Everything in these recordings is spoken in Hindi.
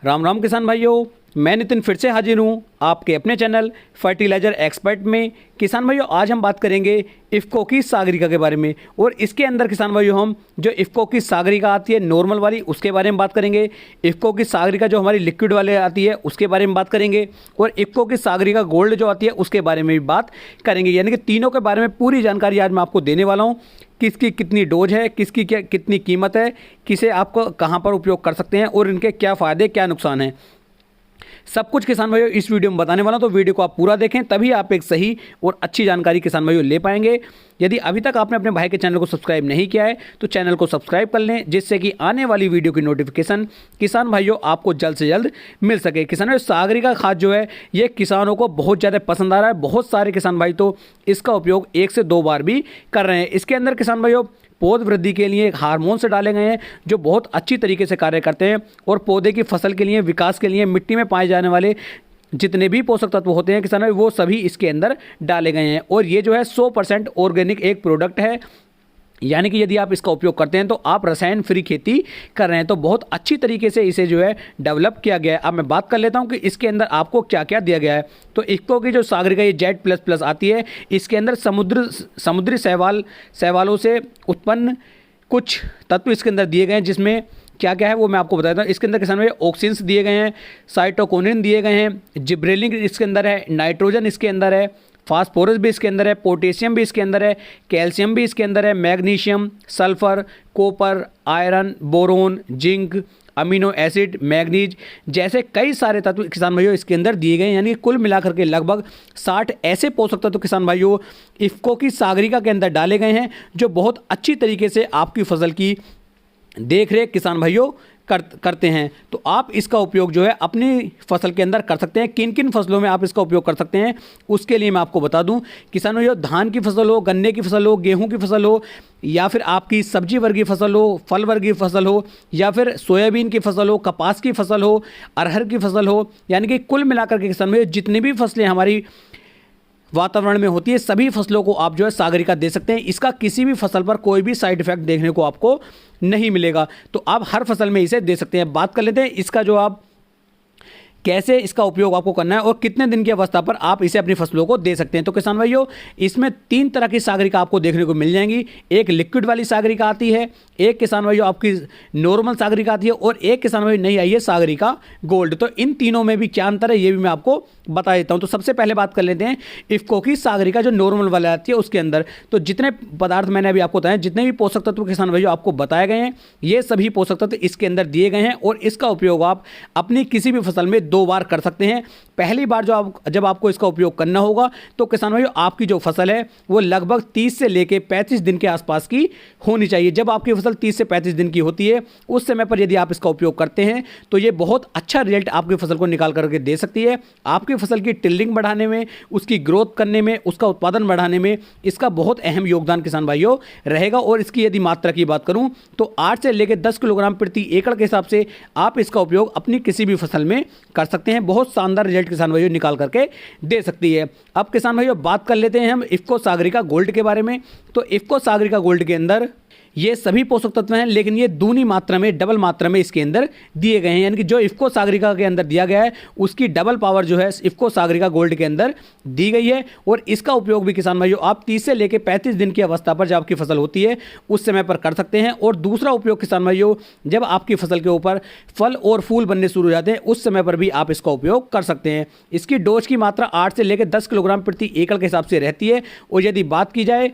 राम राम किसान भाइयों, मैं नितिन फिर से हाजिर हूँ आपके अपने चैनल फर्टिलाइज़र एक्सपर्ट में। किसान भाइयों, आज हम बात करेंगे इफ़को की सागरिका के बारे में। और इसके अंदर किसान भाइयों हम जो इफ़को की सागरिका आती है नॉर्मल वाली, उसके बारे में बात करेंगे। इफ़को की सागरिका जो हमारी लिक्विड वाले आती है उसके बारे में बात करेंगे। और इफ़को की सागरिका गोल्ड जो आती है उसके बारे में भी बात करेंगे। यानी कि तीनों के बारे में पूरी जानकारी आज मैं आपको देने वाला हूँ। किसकी कितनी डोज है, किसकी क्या कितनी कीमत है, किसे आपको कहाँ पर उपयोग कर सकते हैं और इनके क्या फ़ायदे क्या नुकसान हैं, सब कुछ किसान भाइयों इस वीडियो में बताने वाला हूं। तो वीडियो को आप पूरा देखें, तभी आप एक सही और अच्छी जानकारी किसान भाइयों ले पाएंगे। यदि अभी तक आपने अपने भाई के चैनल को सब्सक्राइब नहीं किया है तो चैनल को सब्सक्राइब कर लें, जिससे कि आने वाली वीडियो की नोटिफिकेशन किसान भाइयों आपको जल्द से जल्द मिल सके। किसान भाइयों, सागरिका खाद जो है ये किसानों को बहुत ज़्यादा पसंद आ रहा है। बहुत सारे किसान भाई तो इसका उपयोग 1 से 2 बार भी कर रहे हैं। इसके अंदर किसान भाइयों पौध वृद्धि के लिए हार्मोन से डाले गए हैं जो बहुत अच्छी तरीके से कार्य करते हैं। और पौधे की फसल के लिए, विकास के लिए, मिट्टी में पाए जाने वाले जितने भी पोषक तत्व होते हैं किसान भाई वो सभी इसके अंदर डाले गए हैं। और ये जो है 100% ऑर्गेनिक एक प्रोडक्ट है। यानी कि यदि आप इसका उपयोग करते हैं तो आप रसायन फ्री खेती कर रहे हैं। तो बहुत अच्छी तरीके से इसे जो है डेवलप किया गया है। अब मैं बात कर लेता हूं कि इसके अंदर आपको क्या क्या दिया गया है। तो इफ़को की जो सागरिका ये Z++ आती है, इसके अंदर समुद्री शैवालों से उत्पन्न कुछ तत्व इसके अंदर दिए गए हैं। जिसमें क्या क्या है वो मैं आपको बताता हूँ। इसके अंदर किसान भाई ऑक्सिन्स दिए गए हैं, साइटोकिनिन दिए गए हैं, जिब्रेलिन इसके अंदर है, नाइट्रोजन इसके अंदर है, फास्फोरस भी इसके अंदर है, पोटेशियम भी इसके अंदर है, कैल्शियम भी इसके अंदर है, magnesium, sulphur, copper, iron, boron, zinc, amino acid, manganese जैसे कई सारे तत्व किसान भाइयों इसके अंदर दिए गए हैं। यानी कुल मिलाकर के लगभग 60 ऐसे पोषक तत्व किसान भाइयों इफ़को की सागरिका के अंदर डाले गए हैं जो बहुत अच्छी तरीके से आपकी फसल की देख रेख किसान भाइयों करते हैं। तो आप इसका उपयोग जो है अपनी फसल के अंदर कर सकते हैं। किन किन फसलों में आप इसका उपयोग कर सकते हैं उसके लिए मैं आपको बता दूं। किसान भाइयों, धान की फसल हो, गन्ने की फसल हो, गेहूं की फसल हो, या फिर आपकी सब्जी वर्गीय फसल हो, फल वर्गीय फसल हो, या फिर सोयाबीन की फसल हो, कपास की फसल हो, अरहर की फसल हो, यानी कि कुल मिलाकर के किसान भाइयों जितनी भी फसलें हमारी वातावरण में होती है सभी फसलों को आप जो है सागरिका दे सकते हैं। इसका किसी भी फसल पर कोई भी साइड इफेक्ट देखने को आपको नहीं मिलेगा। तो आप हर फसल में इसे दे सकते हैं। बात कर लेते हैं इसका जो आप कैसे इसका उपयोग आपको करना है और कितने दिन की अवस्था पर आप इसे अपनी फसलों को दे सकते हैं। तो किसान भाइयों, इसमें 3 तरह की सागरिका आपको देखने को मिल जाएंगी। एक लिक्विड वाली सागरिका आती है, एक किसान भाइयों आपकी नॉर्मल सागरिका आती है, और एक किसान भाइयों नई आई है सागरिका गोल्ड। तो इन तीनों में भी क्या अंतर है ये भी मैं आपको बता देता हूं। तो सबसे पहले बात कर लेते हैं इफ़को की सागरिका जो नॉर्मल वाली आती है उसके अंदर। तो जितने पदार्थ मैंने अभी आपको बताया, जितने भी पोषक तत्व किसान भाइयों आपको बताए गए हैं, ये सभी पोषक तत्व इसके अंदर दिए गए हैं। और इसका उपयोग आप अपनी किसी भी फसल में 2 बार कर सकते हैं। पहली बार जब आपको इसका उपयोग करना होगा तो किसान भाइयों आपकी जो फसल है वो लगभग 30 से लेके 35 दिन के आसपास की होनी चाहिए। जब आपकी फसल 30 से 35 दिन की होती है उस समय पर यदि आप इसका उपयोग करते हैं तो ये बहुत अच्छा रिजल्ट आपकी फसल को निकाल करके दे सकती है। आपकी फसल की टिल्डिंग बढ़ाने में, उसकी ग्रोथ करने में, उसका उत्पादन बढ़ाने में इसका बहुत अहम योगदान किसान भाइयों रहेगा। और इसकी यदि मात्रा की बात करूं तो 8 से लेकर 10 किलोग्राम प्रति एकड़ के हिसाब से आप इसका उपयोग अपनी किसी भी फसल में कर सकते हैं। बहुत शानदार रिजल्ट किसान भाइयों निकाल करके दे सकती है। अब किसान भाइयों बात कर लेते हैं हम इफ़को सागरिका गोल्ड के बारे में। तो इफ़को सागरिका गोल्ड के अंदर ये सभी पोषक तत्व हैं, लेकिन ये दूनी मात्रा में, डबल मात्रा में इसके अंदर दिए गए हैं। यानी कि जो इफ़को सागरिका के अंदर दिया गया है उसकी डबल पावर जो है इफ़को सागरिका गोल्ड के अंदर दी गई है। और इसका उपयोग भी किसान भाइयों आप 30 से लेकर 35 दिन की अवस्था पर जब आपकी फसल होती है उस समय पर कर सकते हैं। और दूसरा उपयोग किसान भाइयों जब आपकी फसल के ऊपर फल और फूल बनने शुरू हो जाते हैं उस समय पर भी आप इसका उपयोग कर सकते हैं। इसकी डोज की मात्रा 8 से लेकर 10 किलोग्राम प्रति एकड़ के हिसाब से रहती है। और यदि बात की जाए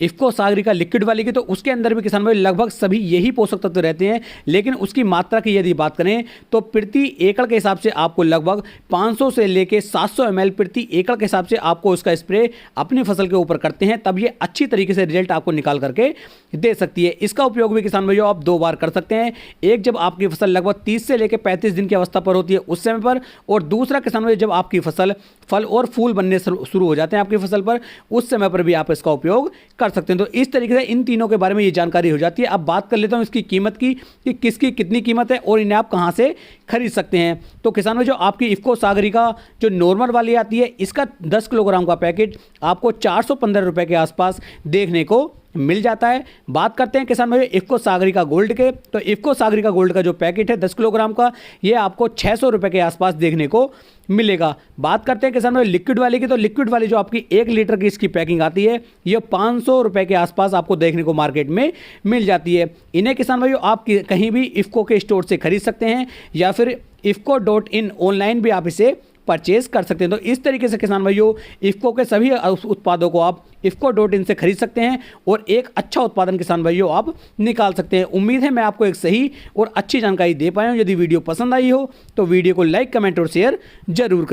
इफ़को सागरिका लिक्विड वाली की तो उसके अंदर भी किसान भाई लगभग सभी यही पोषक तत्व रहते हैं। लेकिन उसकी मात्रा की यदि बात करें तो प्रति एकड़ के हिसाब से आपको लगभग 500 से लेके 700 ml प्रति एकड़ के हिसाब से आपको इसका स्प्रे अपनी फसल के ऊपर करते हैं, तब ये अच्छी तरीके से रिजल्ट आपको निकाल करके दे सकती है। इसका उपयोग भी किसान भाइयों आप 2 बार कर सकते हैं। एक जब आपकी फसल लगभग 30 से लेकर 35 दिन की अवस्था पर होती है उस समय पर, और दूसरा किसान भाइयों जब आपकी फसल फल और फूल बनने शुरू हो जाते हैं आपकी फसल पर उस समय पर भी आप इसका उपयोग कर सकते हैं। तो इस तरीके से इन तीनों के बारे में ये जानकारी हो जाती है। अब बात कर लेता हूं इसकी कीमत की कि किसकी कितनी कीमत है और इन्हें आप कहां से खरीद सकते हैं। तो किसानों जो आपकी इफ़को सागरिका जो नॉर्मल वाली आती है इसका 10 किलोग्राम का पैकेट आपको 415 रुपए के आसपास देखने को मिल जाता है। बात करते हैं किसान भाई इफ्को सागरिका गोल्ड के, तो इफ्को सागरिका गोल्ड का जो पैकेट है 10 किलोग्राम का, ये आपको 600 रुपये के आसपास देखने को मिलेगा। बात करते हैं किसान भाई लिक्विड वाली की, तो लिक्विड वाली जो आपकी 1 लीटर की इसकी पैकिंग आती है ये 500 रुपये के आसपास आपको देखने को मार्केट में मिल जाती है। इन्हें किसान भाइयों आप कहीं भी इफ्को के स्टोर से खरीद सकते हैं या फिर ifco.in ऑनलाइन भी आप इसे परचेज कर सकते हैं। तो इस तरीके से किसान भाइयों इफ्को के सभी उत्पादों को आप ifco.in से खरीद सकते हैं और एक अच्छा उत्पादन किसान भाइयों आप निकाल सकते हैं। उम्मीद है मैं आपको एक सही और अच्छी जानकारी दे पाया हूं। यदि वीडियो पसंद आई हो तो वीडियो को लाइक, कमेंट और शेयर जरूर करें।